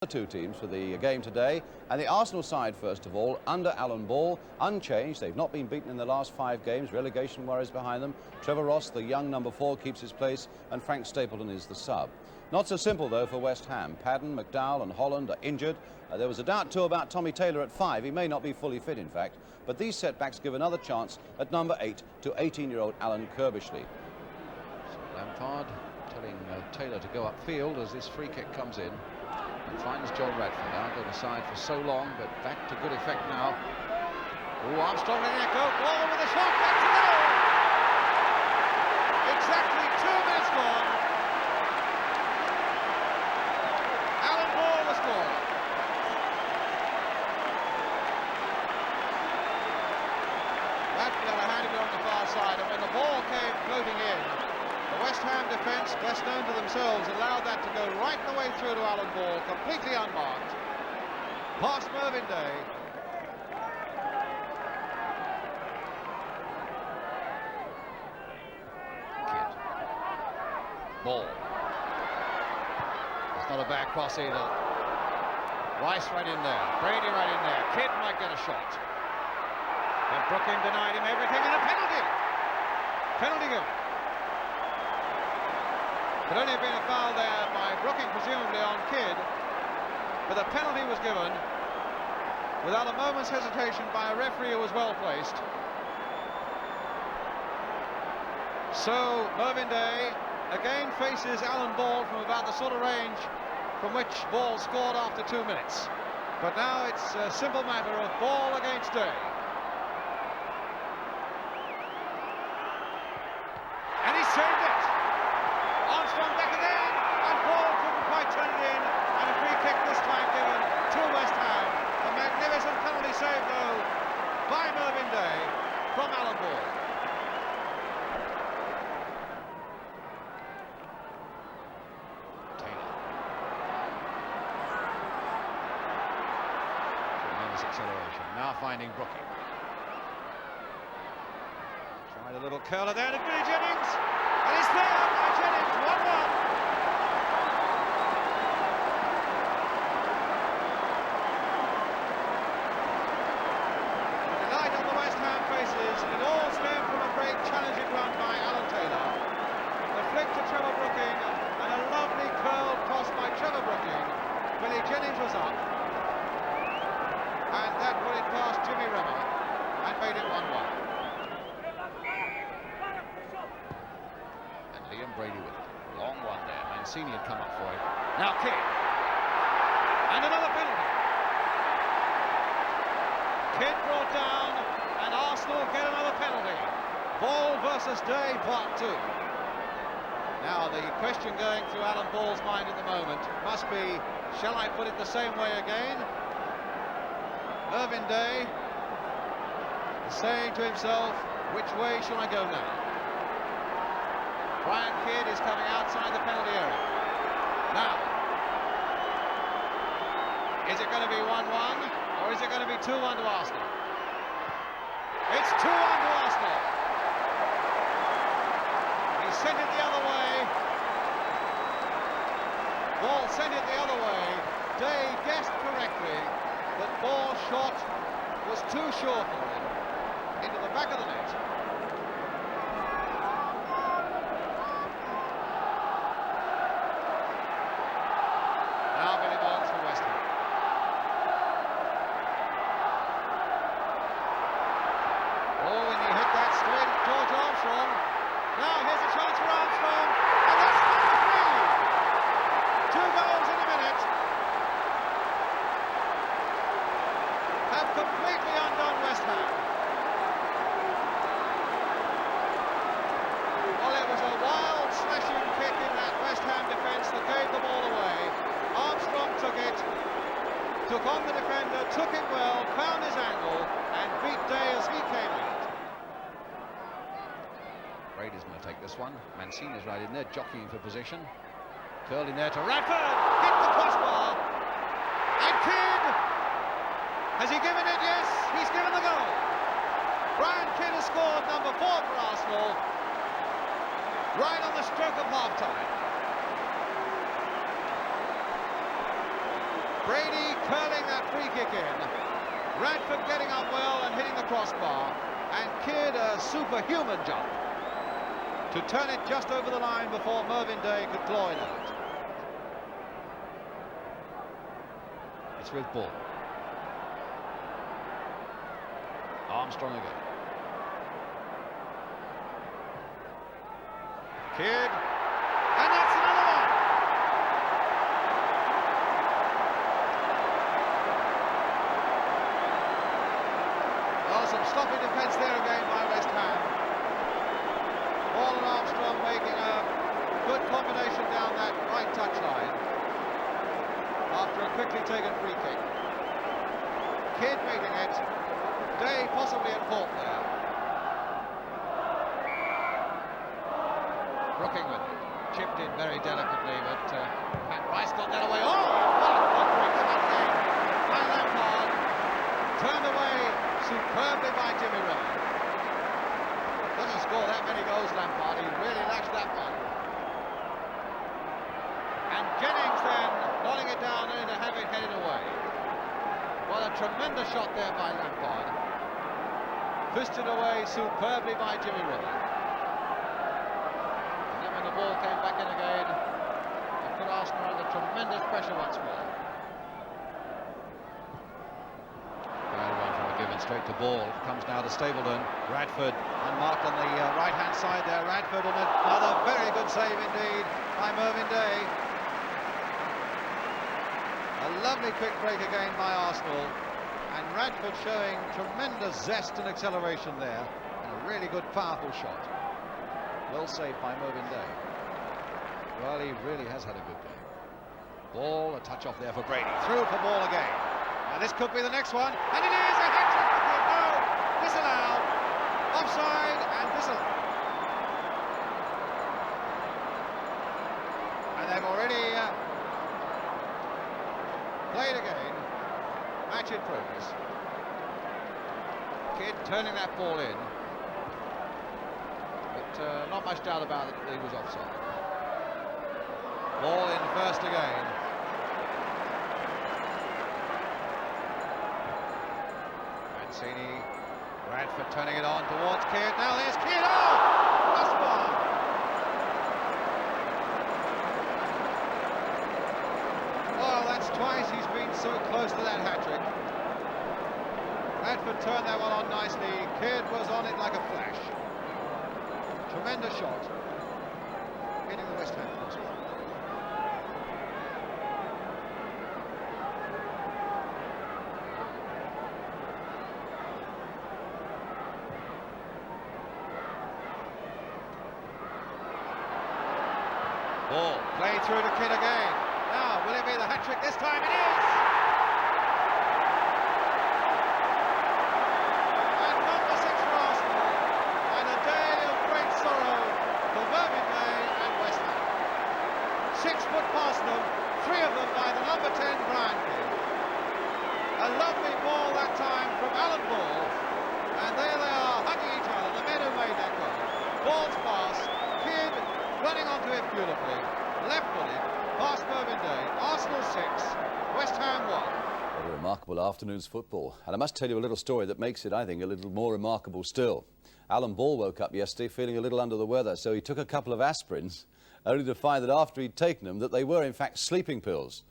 The two teams for the game today, and the Arsenal side first of all under Alan Ball, unchanged. They've not been beaten in the last 5 games. Relegation worries behind them. Trevor Ross, the young number 4, keeps his place, and Frank Stapleton is the sub. Not so simple though for West Ham. Padden, McDowell and Holland are injured. There was a doubt too about Tommy Taylor at 5. He may not be fully fit in fact, but these setbacks give another chance at number 8 to 18-year-old Alan Kirbishley. So Lampard telling Taylor to go upfield as this free kick comes in. And finds John Radford out on the side for so long, but back to good effect now. Oh, Armstrong letting it go. Ball with a shot back to goal. Exactly 2 minutes gone. Alan Ball was scored. Radford had a hand to be on the far side, and when the ball came floating in, the West Ham defence, best known to themselves, allowed that to go right the way through to Alan Ball, completely unmarked. Past Mervyn Day. Kidd. Ball. It's not a bad cross either. Rice right in there. Brady right in there. Kidd might get a shot. But Brooking denied him everything, and a penalty. Penalty given. There'd only been a foul there by Brooking, presumably on Kidd, but the penalty was given without a moment's hesitation by a referee who was well placed. So Mervyn Day again faces Alan Ball from about the sort of range from which Ball scored after 2 minutes. But now it's a simple matter of Ball against Day. And he's saved it. Armstrong back again, and Ball couldn't quite turn it in, and a free kick this time given to West Ham. A magnificent penalty save though by Mervyn Day from Alan Ball. Taylor. Tremendous acceleration, now finding Brooking. Tried a little curler there to Billy Jennings, and it's there by Jennings. 1-1. The delight on the West Ham faces, and it all stemmed from a great challenging run by Alan Taylor. The flick to Trevor Brooking, and a lovely curled cross by Trevor Brooking. Billy Jennings was up, and that put it past Jimmy Remmer, and made it 1-1. Brady with it. Long one there. Mancini had come up for it. Now Kidd. And another penalty. Kidd brought down, and Arsenal get another penalty. Ball versus Day, part 2. Now the question going through Alan Ball's mind at the moment must be, shall I put it the same way again? Mervyn Day saying to himself, which way shall I go now? Brian Kidd is coming outside the penalty area. Now, is it going to be 1-1 or is it going to be 2-1 to Arsenal? It's 2-1 to Arsenal. He sent it the other way. Ball sent it the other way. Day guessed correctly that Ball's shot was too short for him into the back of the net. Now here's a chance for Armstrong, and that's number 3. 2 goals in a minute have completely undone West Ham. Well, it was a wild slashing kick in that West Ham defence that gave the ball away. Armstrong took it, took on the defender, took it well, found his angle, and beat Day as he came out. Brady's going to take this one. Mancini's right in there, jockeying for position. Curled in there to Radford. Hit the crossbar. And Kidd. Has he given it? Yes, he's given the goal. Brian Kidd has scored number 4 for Arsenal. Right on the stroke of half-time. Brady curling that free kick in. Radford getting up well and hitting the crossbar. And Kidd a superhuman jump to turn it just over the line before Mervyn Day could claw it out. It's with Ball. Armstrong again. Kidd. And that's another one. Well, some sloppy defence there again by West Ham. Ball and Armstrong making a good combination down that right touchline after a quickly taken free kick. Kidd making it. Day possibly at fault there. Brooking with it. Chipped in very delicately, but Pat Rice got that away. Oh, what a break that game by Lampard. Turned away superbly by Jimmy Rivers. Doesn't score that many goals, Lampard. He really lashed that one. And Jennings then nodding it down only to have it headed away. What a tremendous shot there by Lampard. Fisted away superbly by Jimmy Rivers. And then when the ball came back in again, it put Arsenal under tremendous pressure once more. Bad one from McGibbon, straight to Ball. Comes now to Stapleton. Radford unmarked on the right-hand side there. Radford, and another very good save indeed by Mervyn Day. A lovely quick break again by Arsenal. And Radford showing tremendous zest and acceleration there. And a really good, powerful shot. Well saved by Mervyn Day. Well, he really has had a good game. Ball, a touch off there for Brady. Through for Ball again. Now this could be the next one. And it is a hat-trick. No, disallowed. Offside and disallowed. And they've already played again. Match in progress. Kidd turning that ball in. But not much doubt about it that he was offside. Ball in first again. Mancini. Radford turning it on towards Kidd. Now there's Kidd. Oh! Crossbar. Well, that's twice he's been so close to that hat-trick. Radford turned that one on nicely. Kidd was on it like a flash. Tremendous shot. Hitting the West Ham crossbar. Ball played through to Kidd again. Now, will it be the hat-trick this time? It is! And number 6 for Arsenal. And a day of great sorrow for Mervyn Day and West Ham. 6 foot past them, 3 of them by the number 10 Brian Kidd. A lovely ball that time from Alan Ball. And there they are, hugging each other, the men who made that goal. Ball's pass, Kidd running onto it beautifully, left-footed, past Mervyn Day. Arsenal 6, West Ham 1. What a remarkable afternoon's football. And I must tell you a little story that makes it, I think, a little more remarkable still. Alan Ball woke up yesterday feeling a little under the weather, so he took a couple of aspirins, only to find that after he'd taken them, that they were in fact sleeping pills.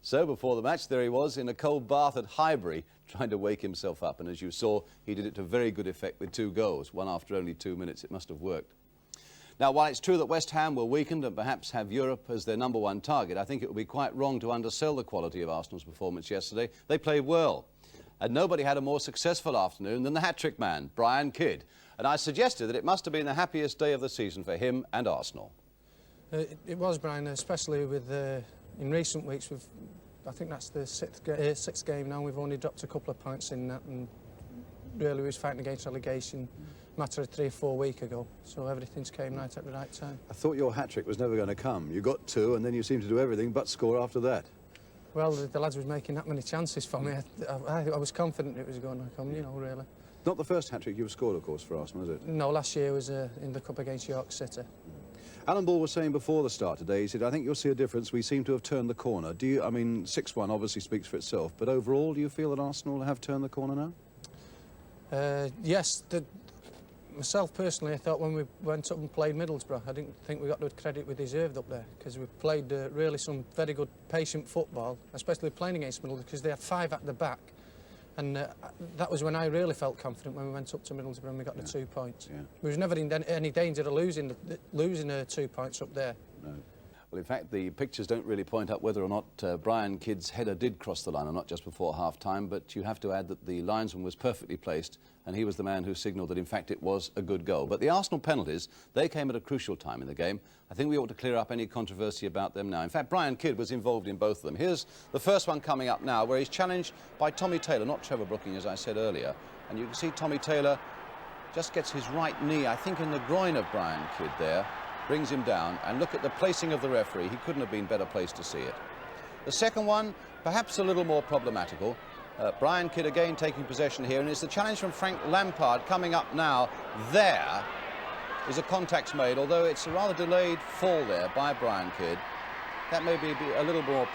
So before the match, there he was in a cold bath at Highbury, trying to wake himself up. And as you saw, he did it to very good effect with 2 goals, one after only 2 minutes. It must have worked. Now, while it's true that West Ham were weakened and perhaps have Europe as their #1 target, I think it would be quite wrong to undersell the quality of Arsenal's performance yesterday. They played well. And nobody had a more successful afternoon than the hat-trick man, Brian Kidd. And I suggested that it must have been the happiest day of the season for him and Arsenal. It was, Brian, especially with in recent weeks. I think that's the sixth game now. We've only dropped a couple of points in that, and really we was fighting against relegation a matter of 3 or 4 weeks ago. So everything's came right at the right time. I thought your hat-trick was never going to come. You got 2 and then you seemed to do everything but score after that. Well, the lads was making that many chances for me. I was confident it was going to come, you know, really. Not the first hat-trick you've scored, of course, for Arsenal, is it? No, last year was in the Cup against York City. Alan Ball was saying before the start today, he said, I think you'll see a difference. We seem to have turned the corner. Do you, I mean, 6-1 obviously speaks for itself, but overall, do you feel that Arsenal have turned the corner now? Yes, myself personally, I thought when we went up and played Middlesbrough, I didn't think we got the credit we deserved up there, because we played really some very good, patient football, especially playing against Middlesbrough, because they had 5 at the back. And that was when I really felt confident, when we went up to Middlesbrough and we got the 2 points. Yeah. We was never in any danger of losing 2 points up there. No. Well, in fact, the pictures don't really point out whether or not Brian Kidd's header did cross the line or not just before half-time, but you have to add that the linesman was perfectly placed and he was the man who signalled that, in fact, it was a good goal. But the Arsenal penalties, they came at a crucial time in the game. I think we ought to clear up any controversy about them now. In fact, Brian Kidd was involved in both of them. Here's the first one coming up now, where he's challenged by Tommy Taylor, not Trevor Brooking, as I said earlier. And you can see Tommy Taylor just gets his right knee, I think, in the groin of Brian Kidd there. Brings him down, and look at the placing of the referee. He couldn't have been better placed to see it. The second one, perhaps a little more problematical. Brian Kidd again taking possession here, and it's the challenge from Frank Lampard coming up now. There is a contact made, although it's a rather delayed fall there by Brian Kidd. That may be a little more